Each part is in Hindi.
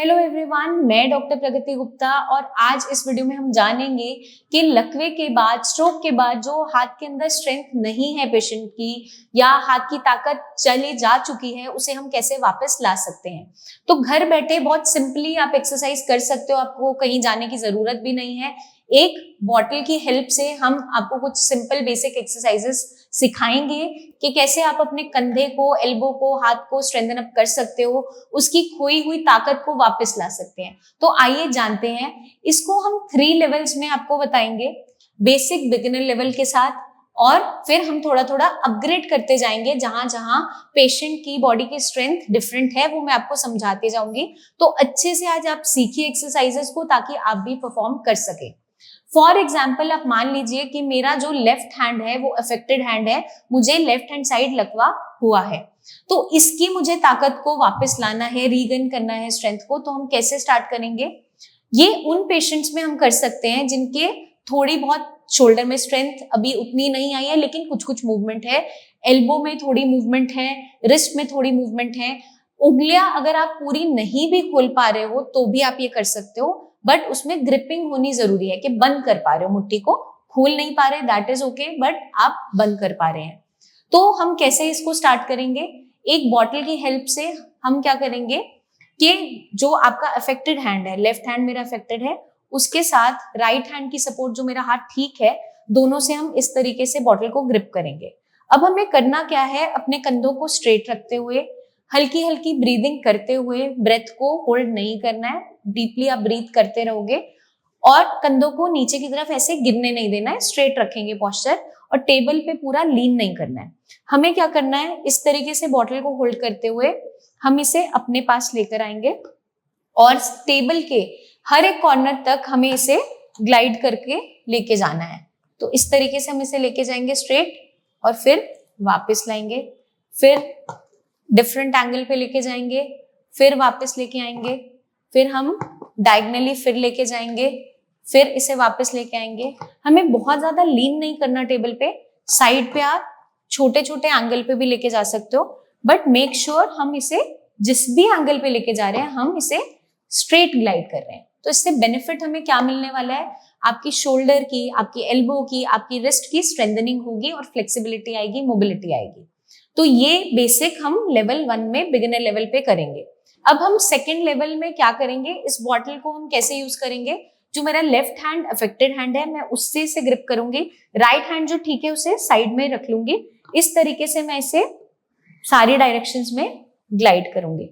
हेलो एवरीवन, मैं डॉक्टर प्रगति गुप्ता और आज इस वीडियो में हम जानेंगे कि लकवे के बाद, स्ट्रोक के बाद जो हाथ के अंदर स्ट्रेंथ नहीं है पेशेंट की या हाथ की ताकत चली जा चुकी है, उसे हम कैसे वापस ला सकते हैं। तो घर बैठे बहुत सिंपली आप एक्सरसाइज कर सकते हो, आपको कहीं जाने की जरूरत भी नहीं है। एक बॉटल की हेल्प से हम आपको कुछ सिंपल बेसिक एक्सरसाइजेस सिखाएंगे कि कैसे आप अपने कंधे को, एल्बो को, हाथ को स्ट्रेंथन अप कर सकते हो, उसकी खोई हुई ताकत को वापस ला सकते हैं। तो आइए जानते हैं। इसको हम 3 लेवल्स में आपको बताएंगे, बेसिक, बिगिनर लेवल के साथ, और फिर हम थोड़ा थोड़ा अपग्रेड करते जाएंगे। जहां जहां पेशेंट की बॉडी की स्ट्रेंथ डिफरेंट है वो मैं आपको समझाते जाऊंगी। तो अच्छे से आज आप सीखिए एक्सरसाइजेस को ताकि आप भी परफॉर्म कर सके। फॉर एग्जाम्पल, आप मान लीजिए कि मेरा जो लेफ्ट हैंड है वो अफेक्टेड हैंड है, मुझे लेफ्ट हैंड साइड लकवा हुआ है, तो इसकी मुझे ताकत को वापस लाना है, रीगेन करना है स्ट्रेंथ को। तो हम कैसे स्टार्ट करेंगे? ये उन पेशेंट्स में हम कर सकते हैं जिनके थोड़ी बहुत शोल्डर में स्ट्रेंथ अभी उतनी नहीं आई है, लेकिन कुछ कुछ मूवमेंट है, एल्बो में थोड़ी मूवमेंट है, रिस्ट में थोड़ी मूवमेंट है। उंगलियां अगर आप पूरी नहीं भी खोल पा रहे हो तो भी आप ये कर सकते हो, बट उसमें ग्रिपिंग होनी जरूरी है कि बंद कर पा रहे हो, मुट्ठी को खोल नहीं पा रहे, दैट इज ओके, बट आप बंद कर पा रहे हैं। तो हम कैसे इसको स्टार्ट करेंगे? एक बॉटल की हेल्प से हम क्या करेंगे कि जो आपका अफेक्टेड हैंड है, लेफ्ट हैंड मेरा अफेक्टेड है, उसके साथ राइट हैंड की सपोर्ट, जो मेरा हाथ ठीक है, दोनों से हम इस तरीके से बॉटल को ग्रिप करेंगे। अब हमें करना क्या है? अपने कंधों को स्ट्रेट रखते हुए, हल्की हल्की ब्रीदिंग करते हुए, ब्रेथ को होल्ड नहीं करना है, डीपली आप ब्रीथ करते रहोगे और कंधों को नीचे की तरफ ऐसे गिरने नहीं देना है, स्ट्रेट रखेंगे पोस्चर, और टेबल पे पूरा लीन नहीं करना है। हमें क्या करना है? इस तरीके से बॉटल को होल्ड करते हुए हम इसे अपने पास लेकर आएंगे और टेबल के हर एक कॉर्नर तक हमें इसे ग्लाइड करके लेके जाना है। तो इस तरीके से हम इसे लेके जाएंगे स्ट्रेट और फिर वापस लाएंगे, फिर डिफरेंट एंगल पे लेके जाएंगे, फिर वापस लेके आएंगे, फिर हम डायगनली फिर लेके जाएंगे, फिर इसे वापस लेके आएंगे। हमें बहुत ज्यादा लीन नहीं करना टेबल पे, साइड पे आप छोटे छोटे एंगल पे भी लेके जा सकते हो, बट मेक श्योर हम इसे जिस भी एंगल पे लेके जा रहे हैं हम इसे स्ट्रेट ग्लाइड कर रहे हैं। तो इससे बेनिफिट हमें क्या मिलने वाला है? आपकी शोल्डर की, आपकी एल्बो की, आपकी रिस्ट की स्ट्रेंथनिंग होगी और फ्लेक्सिबिलिटी आएगी, मोबिलिटी आएगी। तो ये बेसिक हम लेवल 1 में, बिगिनर लेवल पे करेंगे। अब हम सेकेंड लेवल में क्या करेंगे? इस बॉटल को हम कैसे यूज करेंगे? जो मेरा लेफ्ट हैंड अफेक्टेड हैंड है, मैं उससे इसे ग्रिप करूंगी, राइट हैंड जो ठीक है उसे साइड में रख लूंगी। इस तरीके से मैं इसे सारी डायरेक्शंस में ग्लाइड करूंगी,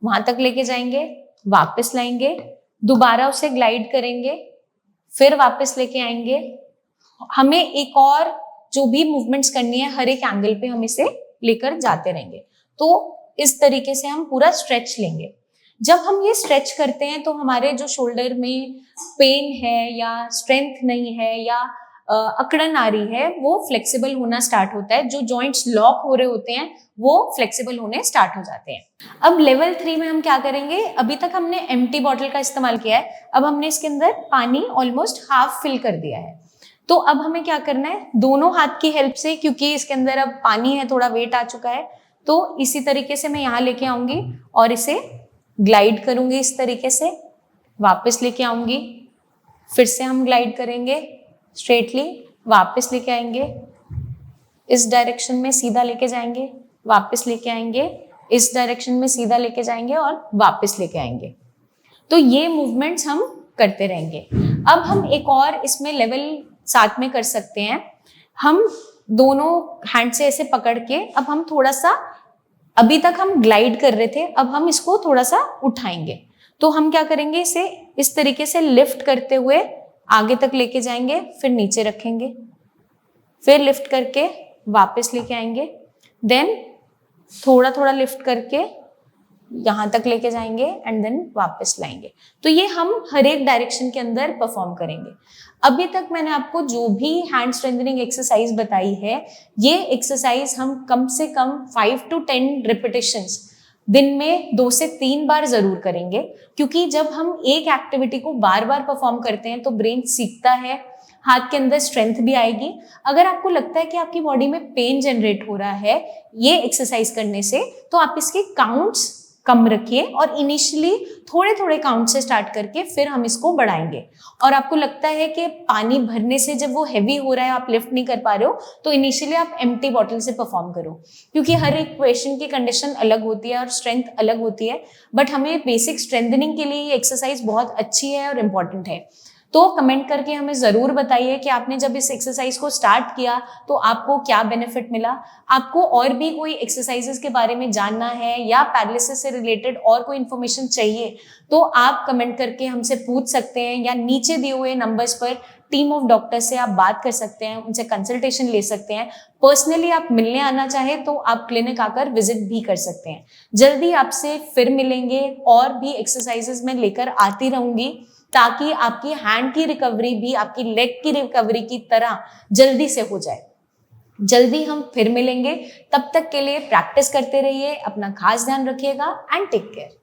वहां तक लेके जाएंगे, वापस लाएंगे, दोबारा उसे ग्लाइड करेंगे, फिर वापस लेके आएंगे। हमें एक और जो भी मूवमेंट्स करनी है, हर एक एंगल पे हम इसे लेकर जाते रहेंगे। तो इस तरीके से हम पूरा स्ट्रेच लेंगे। जब हम ये स्ट्रेच करते हैं तो हमारे जो शोल्डर में पेन है या स्ट्रेंथ नहीं है या अकड़न आ रही है, वो फ्लेक्सिबल होना स्टार्ट होता है। जो जॉइंट्स लॉक हो रहे होते हैं वो फ्लेक्सिबल होने स्टार्ट हो जाते हैं। अब लेवल 3 में हम क्या करेंगे? अभी तक हमने एम्प्टी बॉटल का इस्तेमाल किया है, अब हमने इसके अंदर पानी ऑलमोस्ट हाफ फिल कर दिया है। तो अब हमें क्या करना है? दोनों हाथ की हेल्प से, क्योंकि इसके अंदर अब पानी है, थोड़ा वेट आ चुका है, तो इसी तरीके से मैं यहाँ लेके आऊंगी और इसे ग्लाइड करूंगी इस तरीके से, वापस लेके आऊंगी, फिर से हम ग्लाइड करेंगे स्ट्रेटली, वापस लेके आएंगे, इस डायरेक्शन में सीधा लेके जाएंगे, वापस लेके आएंगे, इस डायरेक्शन में सीधा लेके जाएंगे और वापस लेके आएंगे। तो ये मूवमेंट्स हम करते रहेंगे। अब हम एक और इसमें लेवल 7 में कर सकते हैं। हम दोनों हैंड से ऐसे पकड़ के, अब हम थोड़ा सा, अभी तक हम ग्लाइड कर रहे थे, अब हम इसको थोड़ा सा उठाएंगे। तो हम क्या करेंगे? इसे इस तरीके से लिफ्ट करते हुए आगे तक लेके जाएंगे, फिर नीचे रखेंगे, फिर लिफ्ट करके वापस लेके आएंगे, देन थोड़ा थोड़ा लिफ्ट करके यहाँ तक लेके जाएंगे एंड देन वापस लाएंगे। तो ये हम हर एक डायरेक्शन के अंदर परफॉर्म करेंगे। अभी तक मैंने आपको जो भी हैंड स्ट्रेंथनिंग एक्सरसाइज बताई है, ये एक्सरसाइज हम कम से कम 5 to 10 रिपीटेशंस दिन में 2 से 3 बार जरूर करेंगे, क्योंकि जब हम एक एक्टिविटी को बार बार परफॉर्म करते हैं तो ब्रेन सीखता है, हाथ के अंदर स्ट्रेंथ भी आएगी। अगर आपको लगता है कि आपकी बॉडी में पेन जनरेट हो रहा है ये एक्सरसाइज करने से, तो आप इसके काउंट्स कम रखिए और इनिशियली थोड़े थोड़े काउंट से स्टार्ट करके फिर हम इसको बढ़ाएंगे। और आपको लगता है कि पानी भरने से जब वो हैवी हो रहा है, आप लिफ्ट नहीं कर पा रहे हो, तो इनिशियली आप एम्प्टी बॉटल से परफॉर्म करो, क्योंकि हर एक पेशेंट की कंडीशन अलग होती है और स्ट्रेंथ अलग होती है। बट हमें बेसिक स्ट्रेंथनिंग के लिए ये एक्सरसाइज बहुत अच्छी है और इम्पॉर्टेंट है। तो कमेंट करके हमें ज़रूर बताइए कि आपने जब इस एक्सरसाइज को स्टार्ट किया तो आपको क्या बेनिफिट मिला। आपको और भी कोई एक्सरसाइजेस के बारे में जानना है या पैरालिसिस से रिलेटेड और कोई इन्फॉर्मेशन चाहिए तो आप कमेंट करके हमसे पूछ सकते हैं, या नीचे दिए हुए नंबर्स पर टीम ऑफ डॉक्टर से आप बात कर सकते हैं, उनसे कंसल्टेशन ले सकते हैं। पर्सनली आप मिलने आना चाहें तो आप क्लिनिक आकर विजिट भी कर सकते हैं। जल्दी आपसे फिर मिलेंगे, और भी एक्सरसाइजेस मैं लेकर आती रहूंगी ताकि आपकी हैंड की रिकवरी भी आपकी लेग की रिकवरी की तरह जल्दी से हो जाए। जल्दी हम फिर मिलेंगे, तब तक के लिए प्रैक्टिस करते रहिए, अपना खास ध्यान रखिएगा एंड टेक केयर।